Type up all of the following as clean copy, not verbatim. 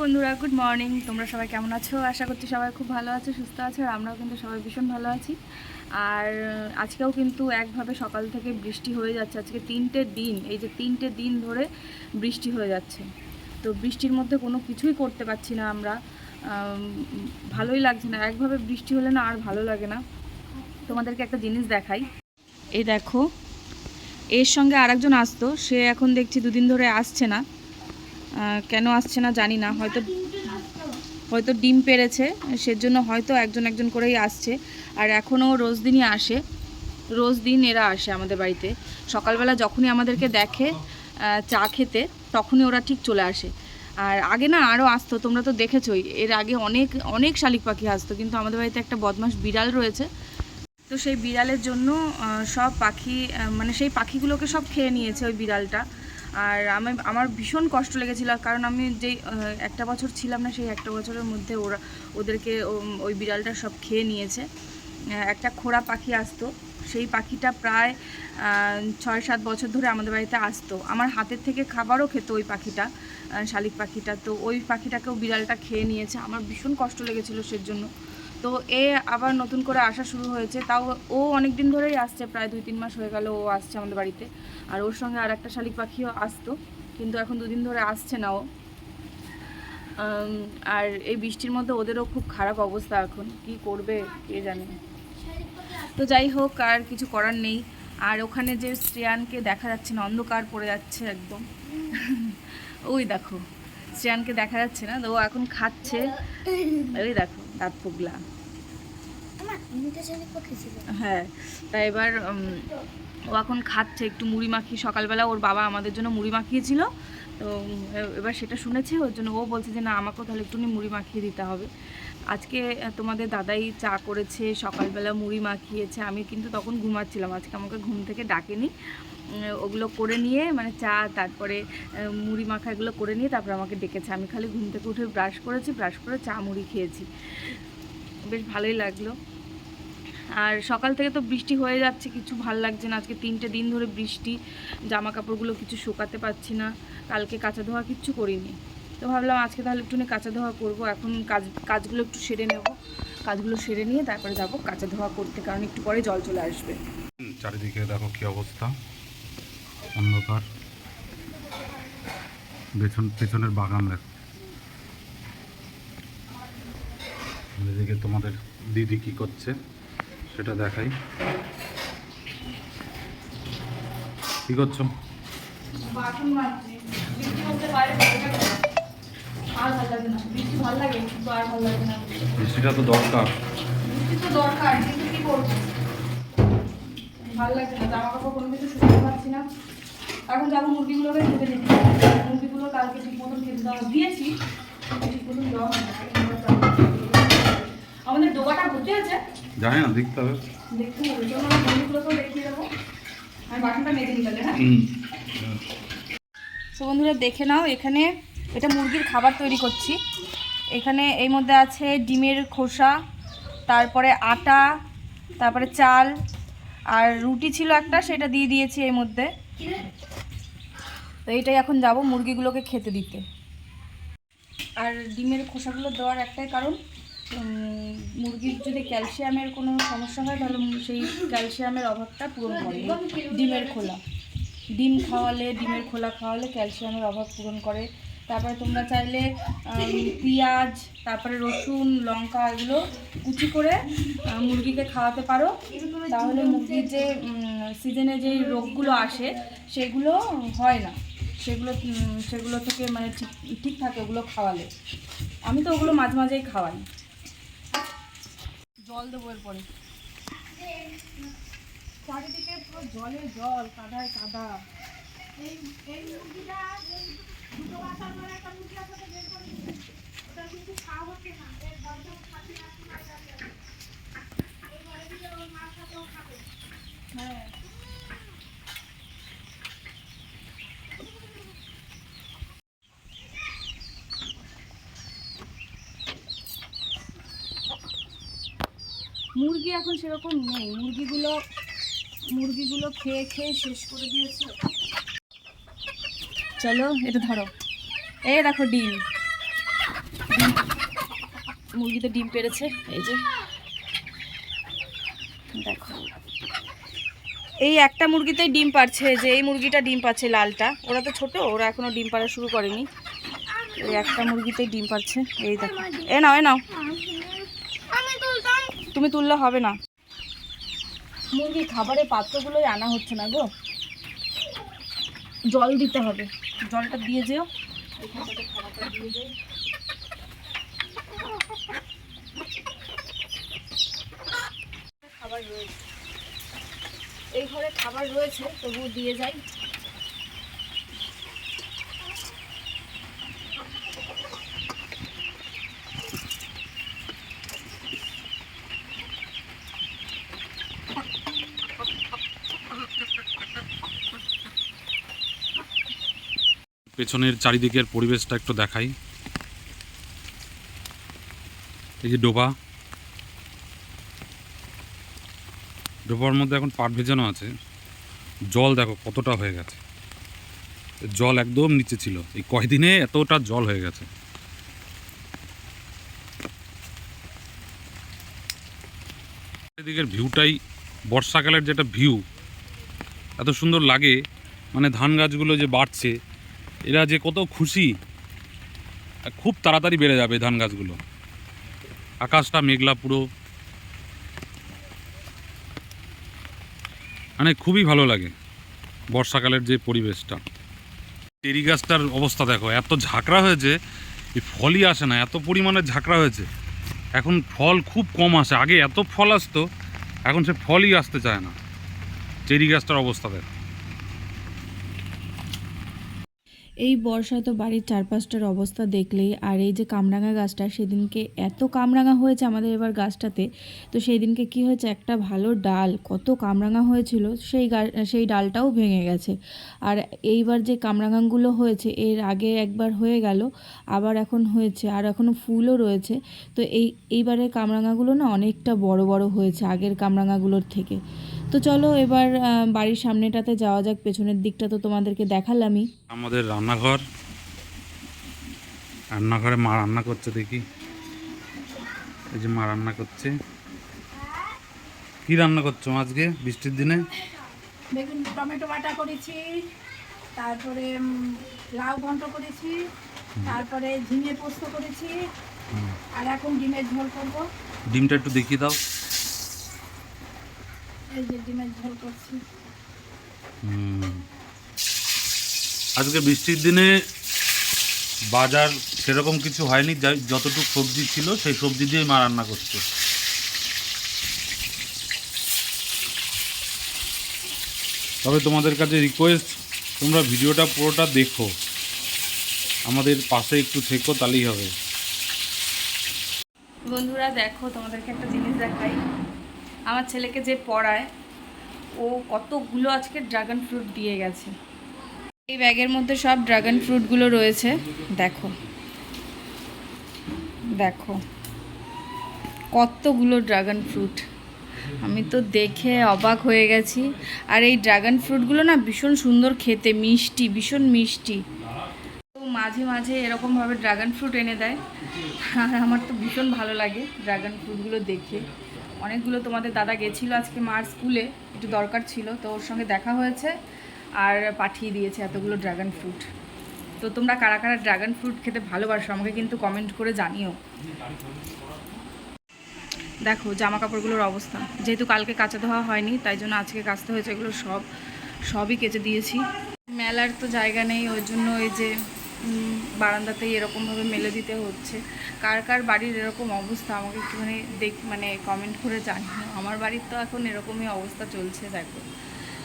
বন্ধুরা, good morning. তোমরা সবাই কেমন আছো? আশা করছি সবাই খুব ভালো আছো, সুস্থ আছো। আর আমরাও কিন্তু সবাই ভীষণ ভালো আছি। আর আজকেও কিন্তু একভাবে সকাল থেকে বৃষ্টি হয়ে যাচ্ছে। আজকে 3টে দিন, এই যে 3টে দিন ধরে বৃষ্টি হয়ে যাচ্ছে। তো বৃষ্টির মধ্যে কোনো কিছুই করতে পারছি না আমরা, ভালোই লাগছে না। একভাবে বৃষ্টি হলে না আর ভালো লাগে না। তোমাদেরকে একটা জিনিস দেখাই, এই দেখো, এর সঙ্গে আরেকজন আসতো, সে এখন দেখছি দুদিন ধরে আসছে না। কেন আসছে না জানি না, হয়তো ডিম পেড়েছে, সেজন্য হয়তো একজন করেই আসছে। আর এখনও রোজ দিনই আসে, রোজ দিন এরা আসে আমাদের বাড়িতে। সকালবেলা যখনই আমাদেরকে দেখে চা খেতে, তখনই ওরা ঠিক চলে আসে। আর আগে না আরও আসতো, তোমরা তো দেখেছোই, এর আগে অনেক অনেক শালিক পাখি আসতো। কিন্তু আমাদের বাড়িতে একটা বদমাশ বিড়াল রয়েছে, তো সেই বিড়ালের জন্য সব পাখি, মানে সেই পাখিগুলোকে সব খেয়ে নিয়েছে ওই বিড়ালটা। আর আমার ভীষণ কষ্ট লেগেছিল, কারণ আমি যেই একটা বছর ছিলাম না, সেই একটা বছরের মধ্যে ওদেরকে ওই বিড়ালটা সব খেয়ে নিয়েছে। একটা খোড়া পাখি আসতো, সেই পাখিটা প্রায় 6-7 বছর ধরে আমাদের বাড়িতে আসতো। আমার হাতের থেকে খাবারও খেত ওই পাখিটা, শালিক পাখিটা। তো ওই পাখিটাকেও বিড়ালটা খেয়ে নিয়েছে। আমার ভীষণ কষ্ট লেগেছিলো সেজন্য। তো এ আবার নতুন করে আসা শুরু হয়েছে, তাও ও অনেক দিন ধরেই আসছে, প্রায় 2-3 মাস হয়ে গেল ও আসছে আমাদের বাড়িতে। আর ওর সঙ্গে আর একটা শালিক পাখিও আসতো, কিন্তু এখন 2 দিন ধরে আসছে না ও। আর এই বৃষ্টির মধ্যে ওদেরও খুব খারাপ অবস্থা, এখন কি করবে কে জানে। তো যাই হোক, আর কিছু করার নেই। আর ওখানে যে শ্রেয়ানকে দেখা যাচ্ছে না, অন্ধকার পড়ে যাচ্ছে একদম। ওই দেখো, শ্রেয়ানকে দেখা যাচ্ছে না, তো ও এখন খাচ্ছে। ওই দেখো দাঁত পোগলা। হ্যাঁ, তাই এবার ও এখন খাচ্ছে একটু মুড়ি মাখিয়ে। সকালবেলা ওর বাবা আমাদের জন্য মুড়ি মাখিয়েছিল, তো এবার সেটা শুনেছে, ওর জন্য ও বলছে যে না, আমাকেও তাহলে একটুখানি মুড়ি মাখিয়ে দিতে হবে। আজকে তোমাদের দাদাই চা করেছে, সকালবেলা মুড়ি মাখিয়েছে। আমি কিন্তু তখন ঘুমাচ্ছিলাম, আজকে আমাকে ঘুম থেকে ডাকেনি। ওগুলো করে নিয়ে, মানে চা, তারপরে মুড়ি মাখা, এগুলো করে নিয়ে তারপরে আমাকে ডেকেছে। আমি খালি ঘুম থেকে উঠে ব্রাশ করেছি, ব্রাশ করে চা মুড়ি খেয়েছি, বেশ ভালোই লাগলো। আর সকাল থেকে তো বৃষ্টি হয়ে যাচ্ছে, কিছু ভাল লাগছে না। আজকে 3টে দিন ধরে বৃষ্টি, জামা কাপড়গুলো কিছু শুকাতে পারছি না। কালকে কাচা ধোয়া কিচ্ছু করিনি, তো ভাবলাম আজকে তাহলে একটুখানি কাচা ধোয়া করবো। এখন কাজগুলো একটু সেরে নেব, কাজগুলো সেরে নিয়ে তারপরে যাব কাচা ধোয়া করতে, কারণ একটু পরে জল চলে আসবে। চারিদিকে দেখো কি অবস্থা, অন্ধকার। পেছনের বাগান দেখো। এদিকে তোমাদের দিদি কি করছে সেটা দেখাই। কি করছো? বাসন মাজছি। বৃষ্টি হতে পারে, আর ভালো লাগে না। বৃষ্টি ভালো লাগে, কিন্তু আর ভালো লাগে না। বৃষ্টিটা তো দরকার, বৃষ্টি তো দরকার, কিন্তু কি করবো, ভালো লাগছে না। জামা কাপড় কোনো কিছু শুকাতে পারছি না। এখন যাবো মুরগিগুলোকে খেতে দিতে। মুরগিগুলো কালকে ঠিক মতন খেতে দেওয়া দিয়েছি, ঠিক মতন দেওয়া হয় না। আমাদের ডোবাটা ভর্তি আছে, জানি না, দেখতে হবে, দেখতে হবে। চলো আমি মুরগিগুলোকেও দেখিয়ে দেবো। আমি বাসনটা মেজে নিতে হ্যাঁ। তো বন্ধুরা দেখে নাও, এখানে এটা মুরগির খাবার তৈরি করছি। এখানে এই মধ্যে আছে ডিমের খোসা, তারপরে আটা, তারপরে চাল, আর রুটি ছিল একটা, সেটা দিয়ে দিয়েছি এর মধ্যে। তো এইটাই এখন যাব মুরগিগুলোকে খেতে দিতে। আর ডিমের খোসাগুলো দেওয়ার একটাই কারণ, মুরগির যদি ক্যালসিয়ামের কোনো সমস্যা হয়, তাহলে সেই ক্যালসিয়ামের অভাবটা পূরণ করে ডিমের খোলা। ডিম খাওয়ালে, ডিমের খোলা খাওয়ালে ক্যালসিয়ামের অভাব পূরণ করে। তারপরে তোমরা চাইলে পেঁয়াজ, তারপরে রসুন, লঙ্কা, এগুলো কুচি করে মুরগিকে খাওয়াতে পারো। তাহলে মুরগির যে সিজনে যে রোগগুলো আসে সেগুলো হয় না, সেগুলো থেকে মানে ঠিক থাকে ওগুলো খাওয়ালে। আমি তো ওগুলো মাঝে মাঝেই খাওয়াই। জল দেবো এরপরে। চারিদিকে পুরো জলে জল, কাদায় কাদা। এই মুরগিটা দুটো বাচ্চা করে একটা মুরগি আছে, বের করে দিতে। ওটা কিন্তু খাওয়া হচ্ছে না, এর বাচ্চা খাচ্ছে না, মারা যাচ্ছে। ওই ঘরে দিলে ওর মার সাথেও খাবে। হ্যাঁ, মুরগি এখন সেরকম নেই। মুরগিগুলো খেয়ে খেয়ে শেষ করে দিয়েছে। চলো এটা ধরো, এই দেখো ডিম। মুরগিতে ডিম পেড়েছে, এই যে দেখো এই একটা মুরগিতেই ডিম পারছে, যে এই মুরগিটা ডিম পাচ্ছে লালটা, ওরা তো ছোট, ওরা এখনো ডিম পাড়া শুরু করেনি। এই একটা মুরগিতেই ডিম পারছে, এই দেখো। এ নাও, এ নাও, তুমি তুললে হবে না। মুরগি খাবারের পাত্রগুলোই আনা হচ্ছে না গো, জল দিতে হবে, জলটা দিয়ে যেও, এখানটাতে খাবারটা দিয়ে যাই। খাবার রয়েছে, এই ঘরে খাবার রয়েছে, তবুও দিয়ে যাই। পেছনের চারিদিকের পরিবেশটা একটু দেখাই। এই যে ডোবা, ডোবার মধ্যে এখন পাট ভেজানো আছে। জল দেখো কতটা হয়ে গেছে, জল একদম নিচে ছিল, এই কয়দিনে এতটা জল হয়ে গেছে। এদিকের ভিউটাই বর্ষাকালের যেটা ভিউ এত সুন্দর লাগে, মানে ধান গাছগুলো যে বাড়ছে, এরা যে কত খুশি, খুব তাড়াতাড়ি বেড়ে যাবে ধান গাছগুলো। আকাশটা মেঘলা পুরো, মানে খুবই ভালো লাগে বর্ষাকালের যে পরিবেশটা। চেরি গাছটার অবস্থা দেখো, এত ঝাঁকড়া হয়েছে, এই ফলই আসে না, এত পরিমাণে ঝাঁকড়া হয়েছে। এখন ফল খুব কম আসে, আগে এত ফল আসতো, এখন সে ফলই আসতে চায় না। চেরি গাছটার অবস্থা দেখো। এই বর্ষায় তো বাড়ির চারপাশটার অবস্থা দেখলেই, আর এই যে কামরাঙা গাছটা, সেদিনকে এত কামরাঙা হয়েছে আমাদের এবার গাছটাতে। তো সেই দিনকে কি হয়েছে, একটা ভালো ডাল, কত কামরাঙা হয়েছিল, সেই ডালটাও ভেঙে গেছে। আর এইবার যে কামরাঙাগুলো হয়েছে, এর আগে একবার হয়ে গেল, আবার এখন হয়েছে, আর এখনও ফুলও রয়েছে। তো এইবারের কামরাঙাগুলো না অনেকটা বড় বড় হয়েছে আগের কামরাঙাগুলোর থেকে। তো চলো এবার বাড়ির সামনেটাতে যাওয়া যাক, পেছনের দিকটা তো তোমাদেরকে দেখালামই। আমাদের রান্নাঘর, রান্নাঘরে মা রান্না করছে দেখি, এই যে মা রান্না করছে। কি রান্না করছো আজকে বৃষ্টির দিনে? বেগুন টমেটো বাটা করেছি, তারপরে লাউ ঘন্ট করেছি, তারপরে ঝিঙে পোস্ত করেছি, আর এখন ডিমের ঝোল করবো। ডিমটা একটু দেখিয়ে দাও। এই যে ডিমের ঝোল করছি। আজকে বৃষ্টির দিনে বাজার সেরকম কিছু হয়নি, যতটুকু সবজি ছিল সেই সবজি দিয়েই মা রান্না করছে। তবে তোমাদের কাছে রিকোয়েস্ট, তোমরা ভিডিওটা পুরোটা দেখো, আমাদের পাশে একটু থেকো, তাহলেই হবে। বন্ধুরা দেখো, তোমাদেরকে একটা জিনিস দেখাই। আমার ছেলেকে যে পড়ায়, ও কতগুলো আজকে ড্রাগন ফ্রুট দিয়ে গেছে। এই ব্যাগের মধ্যে সব ড্রাগন ফ্রুটগুলো রয়েছে, দেখো দেখো কতগুলো ড্রাগন ফ্রুট, আমি তো দেখে অবাক হয়ে গেছি। আর এই ড্রাগন ফ্রুটগুলো না ভীষণ সুন্দর খেতে, মিষ্টি, ভীষণ মিষ্টি। তো মাঝে মাঝে এরকমভাবে ড্রাগন ফ্রুট এনে দেয়, আর আমার তো ভীষণ ভালো লাগে ড্রাগন ফ্রুটগুলো দেখে। অনেকগুলো তোমাদের দাদা গেছিলো আজকে মার স্কুলে, একটু দরকার ছিল, তো ওর সঙ্গে দেখা হয়েছে আর পাঠিয়ে দিয়েছে এতগুলো ড্রাগন ফ্রুট। তো তোমরা কারা কারা ড্রাগন ফ্রুট খেতে ভালোবাসো আমাকে কিন্তু কমেন্ট করে জানিও। দেখো জামা কাপড়গুলোর অবস্থা, যেহেতু কালকে কাচা ধোয়া হয়নি, তাই জন্য আজকে কাচতে হয়েছে। এগুলো সবই কেচে দিয়েছি। মেলার তো জায়গা নেই, ওই জন্য এই যে বারান্দাতেই এরকমভাবে মেলে দিতে হচ্ছে। কার কার বাড়ির এরকম অবস্থা আমাকে একটুখানি মানে কমেন্ট করে জানিও। আমার বাড়ির তো এখন এরকমই অবস্থা চলছে, দেখো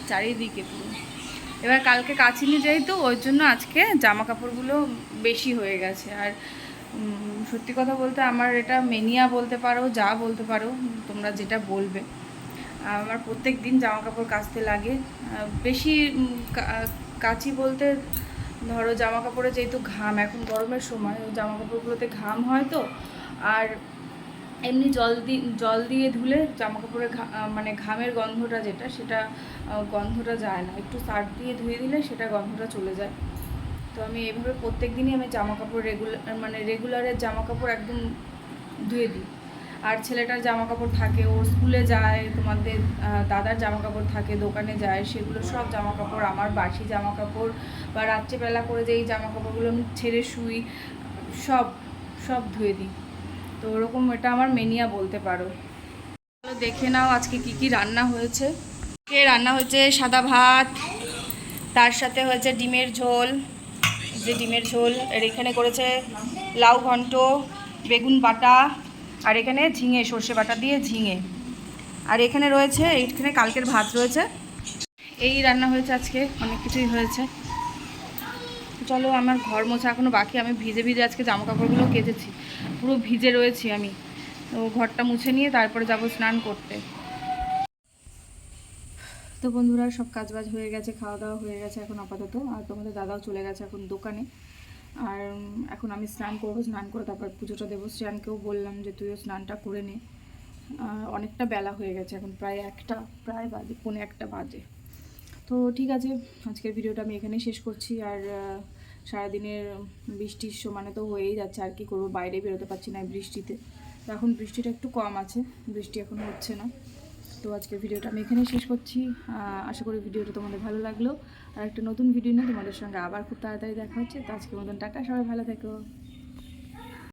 চারিদিকে পুরো। এবার কালকে কাচিনি যেহেতু, ওই জন্য আজকে জামা কাপড়গুলো বেশি হয়ে গেছে। আর সত্যি কথা বলতে আমার এটা মেনিয়া বলতে পারো, যা বলতে পারো, তোমরা যেটা বলবে। আমার প্রত্যেক দিন জামা কাপড় কাচতে লাগে। বেশি কাচি বলতে ধরো জামা কাপড়ে যেহেতু ঘাম, এখন গরমের সময় জামা কাপড়গুলোতে ঘাম হয়, তো আর এমনি জল দিয়ে ধুলে জামা কাপড়ে মানে ঘামের গন্ধটা যেটা, সেটা গন্ধটা যায় না। একটু সার্ফ দিয়ে ধুয়ে দিলে সেটা গন্ধটা চলে যায়। তো আমি এইভাবে প্রত্যেক দিনই আমি জামা কাপড় রেগুলারের জামা কাপড় একদম ধুয়ে দিই। আর ছেলেটার জামা কাপড় থাকে, ও স্কুলে যায়, তোমাদের দাদার জামা কাপড় থাকে, দোকানে যায়, সেগুলো সব জামা কাপড়, আমার বাসি জামা কাপড় বা রাত্রেবেলা করে যে এই জামা কাপড়গুলো আমি ছেড়ে শুই, সব সব ধুয়ে দিই। তো ওরকম এটা আমার মেনিয়া বলতে পারো। চলো দেখে নাও আজকে কি কি রান্না হয়েছে। রান্না হয়েছে সাদা ভাত, তার সাথে হয়েছে ডিমের ঝোল, যে ডিমের ঝোল, আর এখানে করেছে লাউ ঘন্ট, বেগুন বাটা, আর এখানে ঝিঙে, সর্ষে বাটা দিয়ে ঝিঙে, আর এখানে রয়েছে, এইখানে কালকের ভাত রয়েছে। এই রান্না হয়েছে আজকে, অনেক কিছুই হয়েছে। চলো, আমার ঘর মোছা এখনও বাকি, আমি ভিজে ভিজে আজকে জামা কাপড়গুলো কেচেছি, পুরো ভিজে রয়েছি আমি। তো ঘরটা মুছে নিয়ে তারপরে যাব স্নান করতে। তো বন্ধুরা, সব কাজবাজ হয়ে গেছে, খাওয়া দাওয়া হয়ে গেছে এখন আপাতত, আর তোমাদের দাদাও চলে গেছে এখন দোকানে। আর এখন আমি স্নান করবো, স্নান করে তারপর পুজোটা দেবো। শ্রেয়ানকেও বললাম যে তুইও স্নানটা করে নে, অনেকটা বেলা হয়ে গেছে, এখন প্রায় বাজে, 1:45 বাজে। তো ঠিক আছে, আজকের ভিডিওটা আমি এখানেই শেষ করছি। আর সারাদিনের বৃষ্টির সমানে তো হয়েই যাচ্ছে, আর কি করবো, বাইরে বেরোতে পারছি না বৃষ্টিতে। তো এখন বৃষ্টিটা একটু কম আছে, বৃষ্টি এখন হচ্ছে না। তো আজকের ভিডিওটা আমি এখানেই শেষ করছি। আশা করি ভিডিওটা তোমাদের ভালো লাগলো। আর একটা নতুন ভিডিও নিয়ে তোমাদের সঙ্গে আবার খুব তাড়াতাড়ি দেখা হচ্ছে। তো আজকের মতন টাটা, সবাই ভালো থেকো।